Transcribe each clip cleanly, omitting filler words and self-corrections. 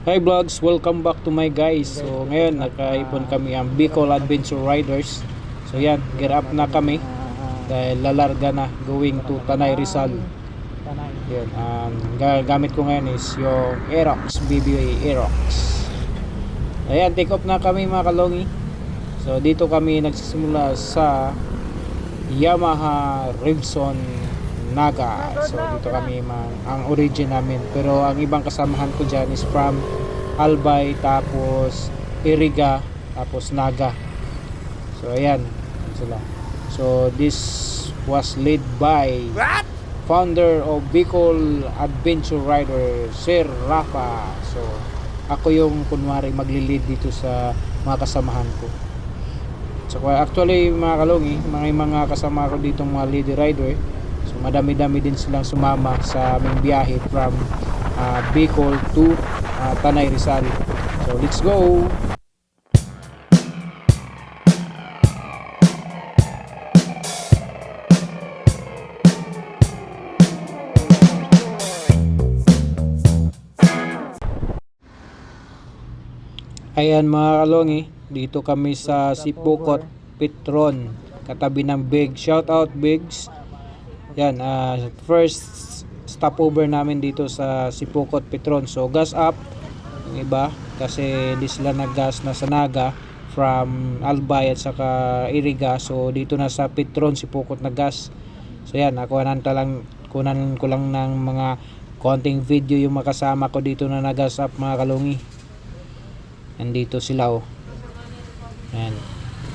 Hi vlogs, welcome back to my guys. So ngayon nakaipon kami ang Bicol Adventure Riders. So yan, gear up na kami dahil lalarga na going to Tanay Rizal. Yan, gagamit ko ngayon is yung Aerox, BBA Aerox. Ayan, take off na kami mga kalongi. So dito kami nagsisimula sa Yamaha Revson Naga. So dito kami ang origin namin, pero ang ibang kasamahan ko dyan is from Albay, tapos Iriga, tapos Naga. So ayan sila. So this was led by founder of Bicol Adventure Rider, Sir Rafa. So ako yung kunwari magli-lead dito sa mga kasamahan ko. So actually mga kalongi, mga kasama ko dito mga lady rider. So madami-dami din silang sumama sa aming biyahe from Bicol to Tanay Rizal. So let's go. Ayan mga kalongi, dito kami sa Sipokot, Petron, katabi ng Big. Shout out Bigs. Yan, first stopover namin dito sa Sipokot, Petron. So gas up yung iba kasi hindi sila naggas na sa Naga from Albay at saka Iriga. So dito na sa Petron, Sipokot na gas. So yan, kunan ko lang ng mga konting video yung makasama ko dito na nagas up mga kalungi. Nandito sila oh. Ayan.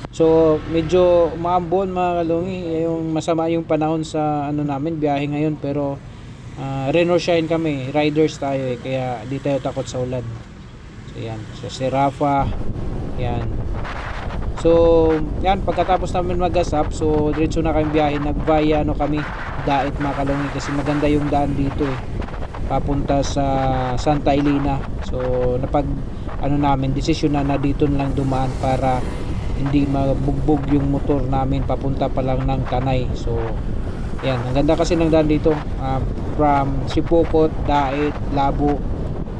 So medyo maambon mga kalungi, yung masama yung panahon sa namin biyahe ngayon, pero rain or shine kami, riders tayo kaya di tayo takot sa ulan. So yan, so si Rafa yan. So yan, pagkatapos namin magasap, so diretso na kami biyahe, nagvia kami Dait mga kalungi, kasi maganda yung daan dito papunta sa Santa Elena. So namin desisyon na dito lang dumaan para hindi mabugbog yung motor namin papunta pa lang ng Tanay. So yan, ang ganda kasi ng daan dito, from Sipokot, Dait, Labo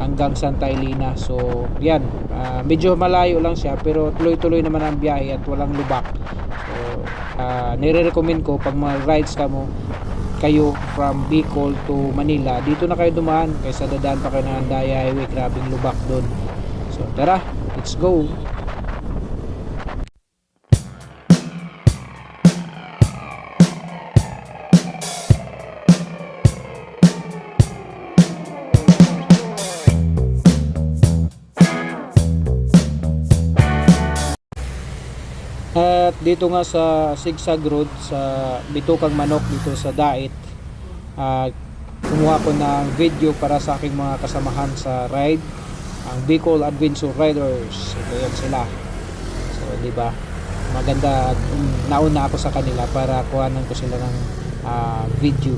hanggang Santa Elena. So yan, medyo malayo lang siya pero tuloy-tuloy naman ang biyahe at walang lubak. So nire-recommend ko pag mag-rides kayo from Bicol to Manila, dito na kayo dumaan kaysa dadaan pa kayo ng Andaya Highway, grabing lubak doon. So tara, let's go. At dito nga sa Sigsag Road sa Bitukang Manok dito sa Dait, kumuha ko ng video para sa aking mga kasamahan sa ride, ang Bicol Adventure Riders. Ito yan sila. So di ba, maganda, nauna ako sa kanila para kuhanan ko sila ng video.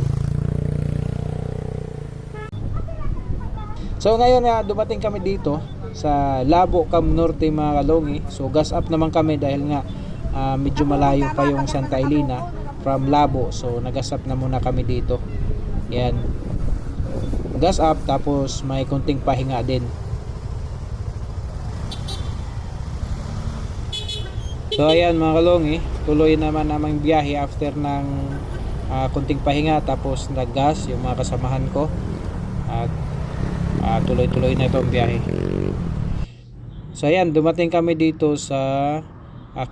So ngayon dumating kami dito sa Labo Cam Norte mga kalongi. So gas up naman kami dahil nga medyo malayo pa yung Santa Elena from Labo. So nagas up na muna kami dito. Yan, gas up tapos may konting pahinga din. So ayan mga kalongi, tuloy naman namang biyahe after ng konting pahinga, tapos naggas yung mga kasamahan ko at tuloy-tuloy na itong biyahe. So ayan, dumating kami dito sa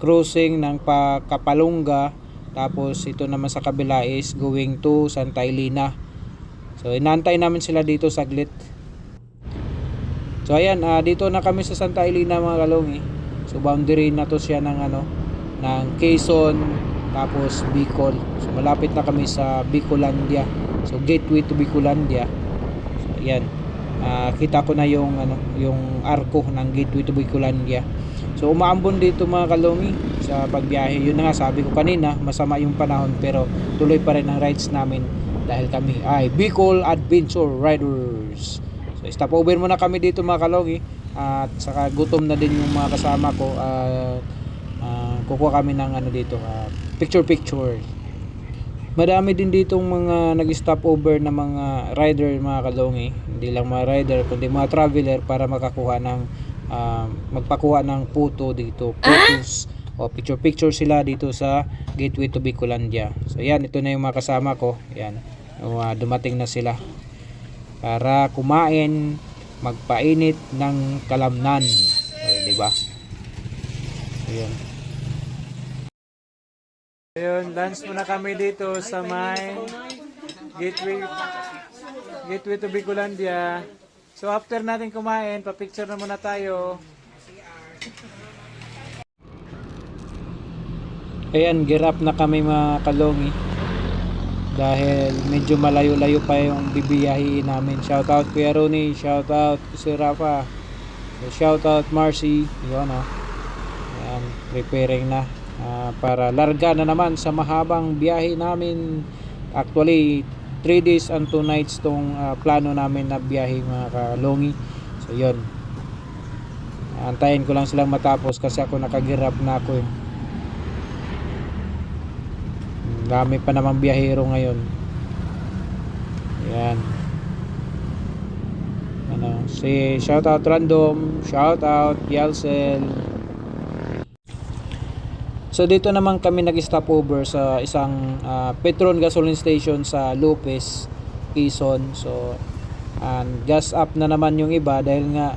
cruising ng Kapalungga, tapos ito naman sa kabila is going to Santa Elena. So inantay namin sila dito saglit. So ayan, dito na kami sa Santa Elena mga kalongi. So boundary na to siya ng ng Quezon tapos Bicol. So malapit na kami sa Bicolandia. So gateway to Bicolandia. So ayan. Kita ko na yung arko ng gateway to Bicolandia. So umaambon dito mga kalongi sa pagbiyahe. Yun na nga sabi ko kanina, masama yung panahon pero tuloy pa rin ang rides namin dahil kami ay Bicol Adventure Riders. So stop over muna kami dito mga kalongi, at saka gutom na din yung mga kasama ko. Kukuha kami ng dito, picture. Madami din ditong mga nag-stop over na mga rider mga kalongi. Hindi lang mga rider kundi mga traveler para makakuha ng magpakuha ng photo dito. Photos o picture sila dito sa Gateway to Bicolandia. So yan, ito na yung mga kasama ko. Yan. Dumating na sila para kumain, magpainit ng kalamnan. Okay, di ba? Ayun. Ayun, lunch muna kami dito sa may Gateway to Bicolandia. So after natin kumain, pa-picture na muna tayo. Ayan, girap na kami mga kalongi. Dahil medyo malayo-layo pa yung bibiyahin namin. Shoutout Kuya Ronnie, shoutout si Rafa, shoutout Marcy. Yun Ayan, preparing na. Para larga na naman sa mahabang biyahe namin. Actually 3 days and 2 nights tong plano namin na biyahe mga kalongi. So yun, antayin ko lang silang matapos kasi ako nakagirap na ako dami pa namang biyahero ngayon. Yan, si shoutout Random, shoutout Yalsel. So dito naman kami nag-stop over sa isang Petron gasoline station sa Lopez, Quezon. So gas up na naman yung iba dahil nga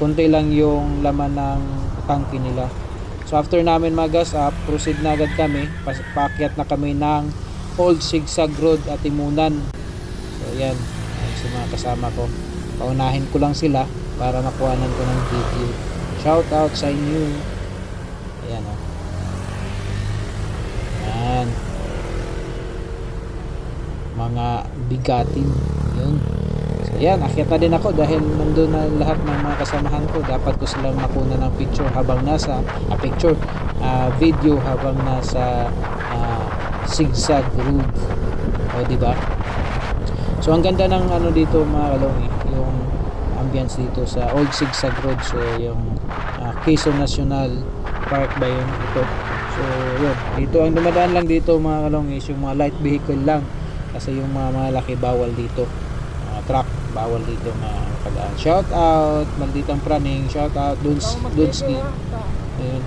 konti lang yung laman ng tangke nila. So after namin mag-gas up, proceed na agad kami. Paakyat na kami ng Old Sigsag Road at Timunan. So yan, sa mga kasama ko. Paunahin ko lang sila para makuhanan ko ng video. Shout out sa inyo. Ayan Yan. Mga bigatin. Yun. So yan, akyat na din ako dahil nandun na lahat ng mga kasamahan ko. Dapat ko silang makuna ng picture habang nasa video habang nasa Sigsag Road. O diba? So ang ganda ng dito mga kalongi, yung ambience dito sa Old Sigsag Road. So yung Quezon National Park ba yun ito. So yun, dito ang dumadaan lang dito mga kalongi is yung mga light vehicle lang kasi yung mga malaki bawal dito, mga truck bawal dito makadaan. Shout out Malditang Praning, shout out Dunski. Ayun.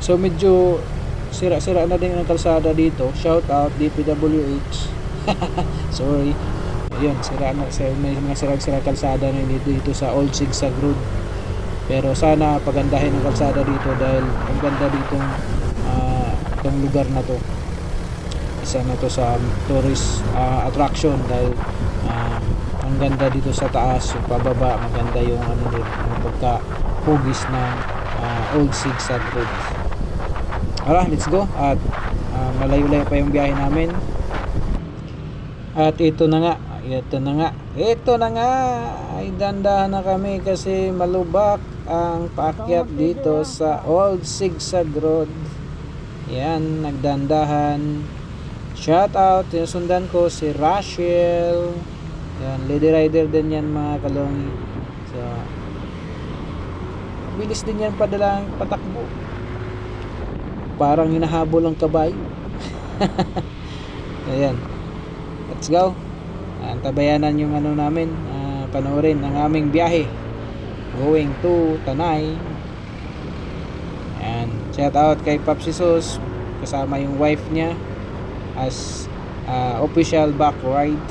So medyo sira-sira na din ang kalsada dito. Shout out DPWH. Sorry. Ayun, may mga sira-sira kalsada na dito sa Old Sigsag Road. Pero sana pagandahin ang kalsada dito dahil ang ganda ditong itong lugar na to. Isa na to sa tourist attraction dahil ang ganda dito sa taas, yung pababa maganda yung din, yung pagka-hugis ng Old Sigsag Road. Let's go at malayo-layo pa yung biyahe namin. At ito na nga ay dandahan na kami kasi malubak ang paakyat dito sa Old Sigsag Road. Yan, nagdandahan. Shout out, sundan ko si Rachel. Yan, lady rider din yan mga kalongi. So bilis din yan patakbo. Parang hinahabol ang kabayo. Ayan, let's go. Tabayanan yung namin, panoorin ang aming biyahe going to Tanay. And shout out kay Papsi Sus, kasama yung wife niya as official back ride.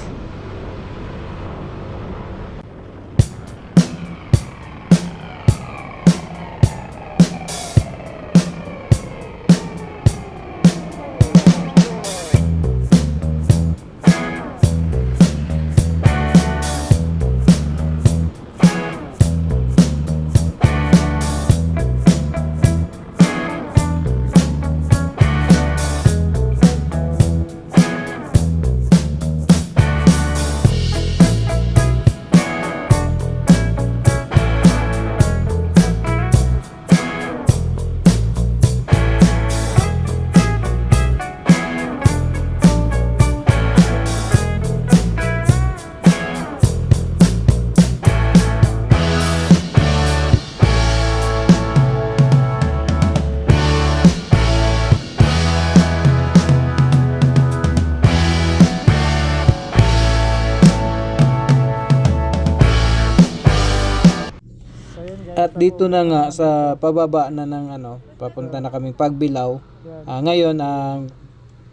At dito na nga sa pababa na ng papunta na kaming Pagbilao. Ngayon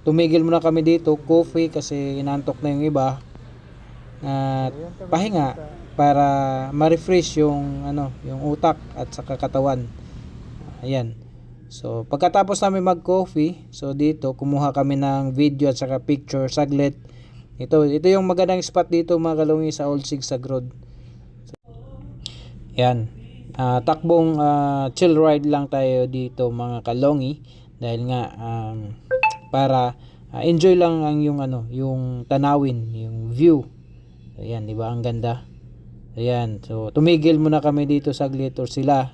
tumigil muna kami dito, coffee kasi inantok na yung iba. At pahinga para ma-refresh yung yung utak at saka katawan. Ayan. So pagkatapos namin mag-coffee, so dito kumuha kami ng video at saka picture saglit. Ito yung magandang spot dito mga kalungi sa Old Sigsag Road. Yan. Takbong chill ride lang tayo dito mga kalongi dahil nga para enjoy lang ang yung tanawin, yung view. Ayan, di ba ang ganda? Ayan, so tumigil muna kami dito saglit or sila.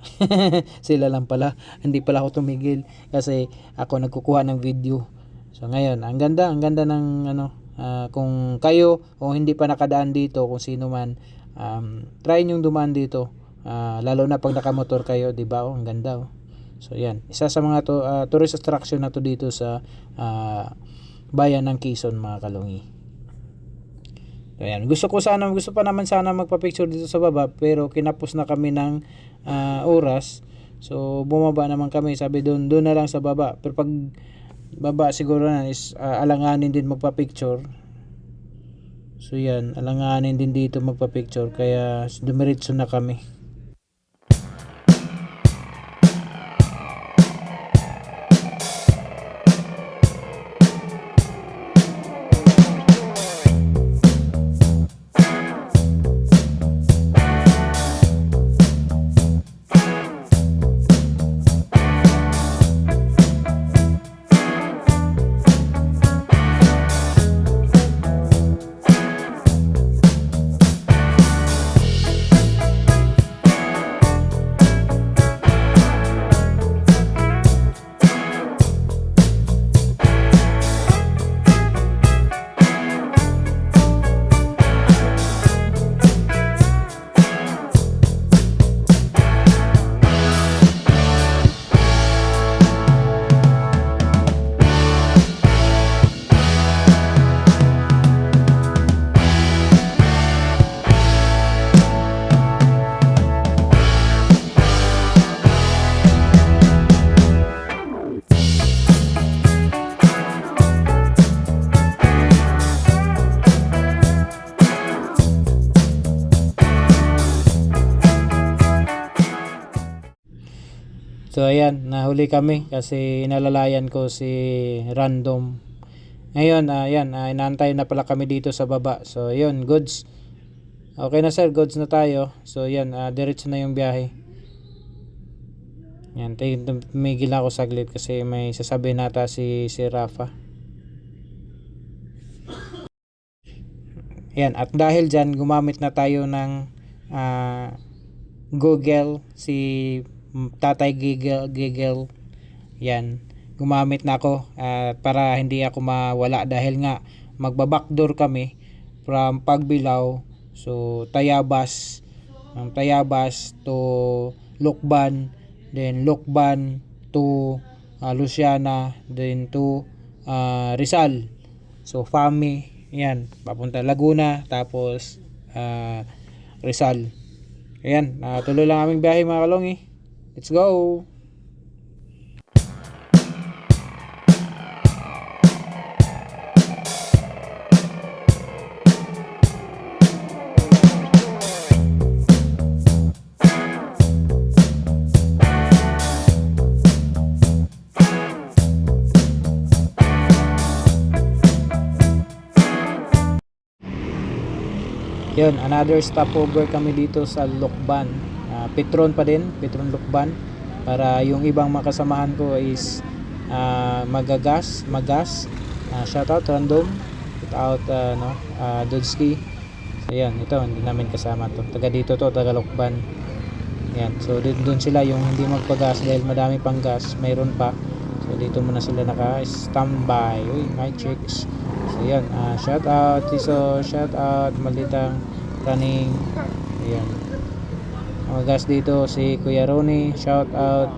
Sila lang pala. Hindi pala ako tumigil kasi ako nagkukuha ng video. So ngayon, ang ganda ng kung kayo o hindi pa nakadaan dito, kung sino man, try nyo dumaan dito. Lalo na pag nakamotor kayo, di ba? Ang ganda. So yan, isa sa mga tourist attraction na to dito sa bayan ng Quezon mga kalungi. So yan, gusto pa naman sana magpa-picture dito sa baba pero kinapos na kami ng oras. So bumaba naman kami, sabi doon na lang sa baba. Pero pag baba siguro na is alanganin din magpa-picture. So yan, alanganin din dito magpa-picture kaya dumiretso na kami. So ayan, nahuli kami kasi inalalayan ko si Random. Ngayon, inaantay na pala kami dito sa baba. So ayun, goods. Okay na sir, goods na tayo. So ayan, diretso na yung biyahe. Yan, tumigil na ako saglit kasi may sasabihin nata si Rafa. Yan, at dahil dyan, gumamit na tayo ng Google, si Tatay Giggle. Yan, gumamit na ako para hindi ako mawala dahil nga magba-backdoor kami from Pagbilao, so Tayabas to Lucban, then Lucban to Luciana, then to Rizal. So Fami, yan, papunta Laguna, tapos Rizal. Ayan, tuloy lang aming biyahe mga kalongi. Let's go! Yun, another stopover kami dito sa Lucban. Petron pa din, Petron Lucban. Para yung ibang makasamahan ko is magas. Shoutout Random. Shoutout Dodski. So yan, ito hindi namin kasama to. Taga dito to, taga Lucban. Yan, so doon sila yung hindi magpagas dahil madami pang gas, mayroon pa. So dito muna sila naka-standby. Uy, my chicks. So yan, shout out Tiso, shout out Malitang Running. Ayan, mga gas dito si Kuya Ronnie, shout out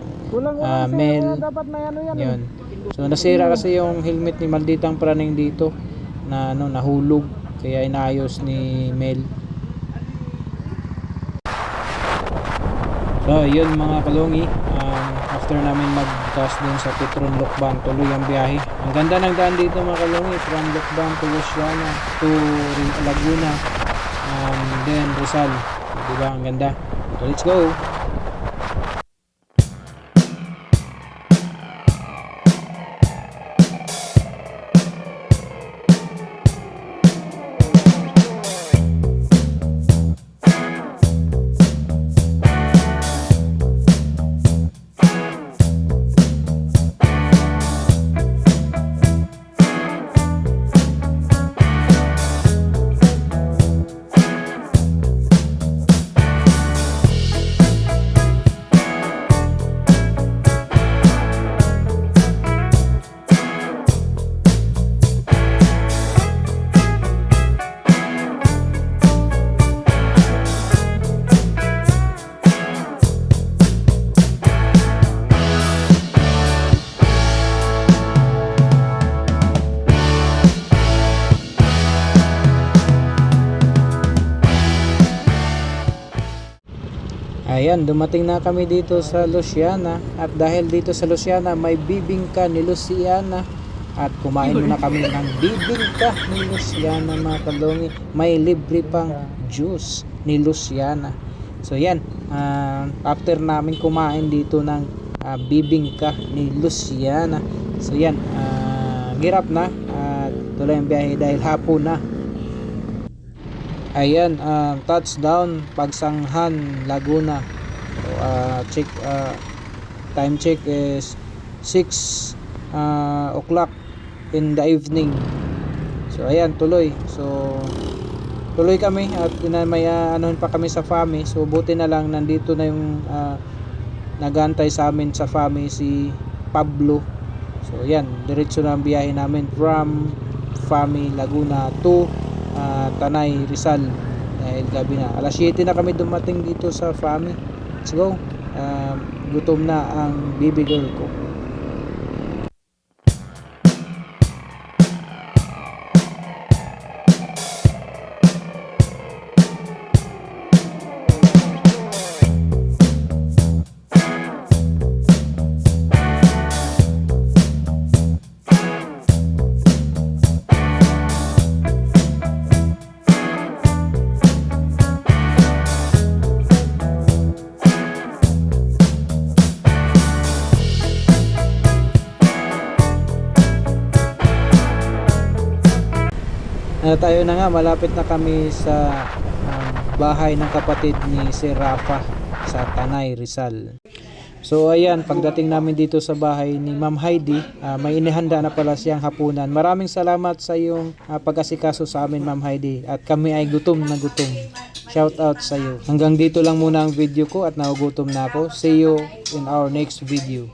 Mel. Yan, so nasira kasi yung helmet ni Malditang Praning dito na nahulog, kaya inaayos ni Mel. So yun mga kalongi, after namin mag-cast dun sa Petron Lokban, tuloy ang biyahe. Ang ganda ng daan dito mga kalongi, from Lokban to Luciana to Laguna, then Rizal. Diba ang ganda? So let's go! Ayan, dumating na kami dito sa Luciana, at dahil dito sa Luciana may bibingka ni Luciana, at kumain muna kami ng bibingka ni Luciana mga kalongi. May libre pang juice ni Luciana. So yan, after namin kumain dito ng bibingka ni Luciana, so yan, girap na at tuloy ang biyahe dahil hapon na. Ayan, touchdown Pagsanghan, Laguna. So, time check is 6 o'clock in the evening. So ayan, tuloy. So tuloy kami at may anuhin pa kami sa FAMI. So buti na lang nandito na yung nagantay sa amin sa FAMI, si Pablo. So ayan, diretso na ang biyahe namin from FAMI Laguna to Tanay, Rizal, dahil gabi na. Alas 7 na kami dumating dito sa FAMI. Let's go. Gutom na ang baby girl ko. Tayo na nga, malapit na kami sa bahay ng kapatid ni si Rafa sa Tanay, Rizal. So ayan, pagdating namin dito sa bahay ni Ma'am Heidi, may inihanda na pala siyang hapunan. Maraming salamat sa iyong pag-asikaso sa amin, Ma'am Heidi, at kami ay gutom na gutom. Shout out sa iyo. Hanggang dito lang muna ang video ko at nagugutom na ako. See you in our next video.